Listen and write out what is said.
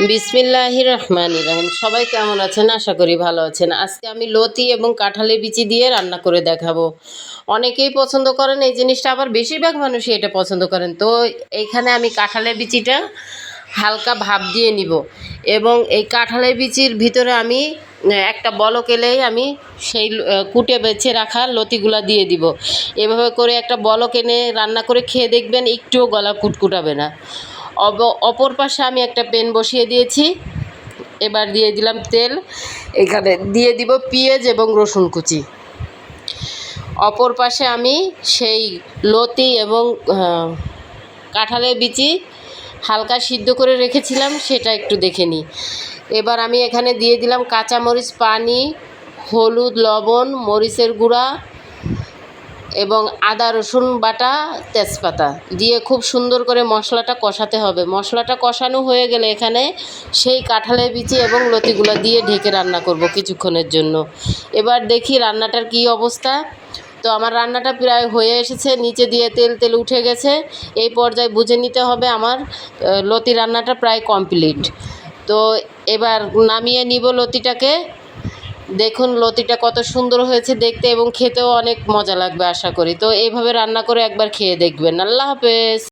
বিসমিল্লাহির রহমানির রহিম। সবাই কেমন আছেন? আশা করি ভালো আছেন। আজকে আমি লতি এবং কাঁঠালের বিচি দিয়ে রান্না করে দেখাবো। অনেকেই পছন্দ করেন এই জিনিসটা, আবার বেশিরভাগ মানুষই এটা পছন্দ করেন। তো এইখানে আমি কাঁঠালের বিচিটা হালকা ভাপ দিয়ে নিব এবং এই কাঁঠালের বিচির ভিতরে আমি একটা বলক এলেই আমি সেই কুটে বেছে রাখা লতিগুলা দিয়ে দিব। এভাবে করে একটা বলক এনে রান্না করে খেয়ে দেখবেন, একটুও গলা কুটকুটাবে না। অপর পাশে আমি একটা প্যান বসিয়ে দিয়েছি। এবার দিয়ে দিলাম তেল, এখানে দিয়ে দিব পেঁয়াজ এবং রসুন কুচি। অপর পাশে আমি সেই লতি এবং কাঁঠালের বিচি হালকা সিদ্ধ করে রেখেছিলাম, সেটা একটু দেখে নিই। এবার আমি এখানে দিয়ে দিলাম কাঁচামরিচ, পানি, হলুদ, লবণ, মরিচের গুঁড়া এবং আদা রসুন বাটা, তেজপাতা দিয়ে খুব সুন্দর করে মশলাটা কষাতে হবে। মশলাটা কষানো হয়ে গেলে এখানে সেই কাঁঠালের বিচি এবং লতিগুলো দিয়ে ঢেকে রান্না করব কিছুক্ষণের জন্য। এবার দেখি রান্নাটার কী অবস্থা। তো আমার রান্নাটা প্রায় হয়ে এসেছে, নিচে দিয়ে তেল তেল উঠে গেছে। এই পর্যায়ে বুঝে নিতে হবে আমার লতি রান্নাটা প্রায় কমপ্লিট। তো এবার নামিয়ে নিব লতিটাকে। দেখুন লতিটা কত সুন্দর হয়েছে দেখতে এবং খেতেও অনেক মজা লাগবে আশা করি। তো এইভাবে রান্না করে একবার খেয়ে দেখবেন। আল্লাহ হাফেজ।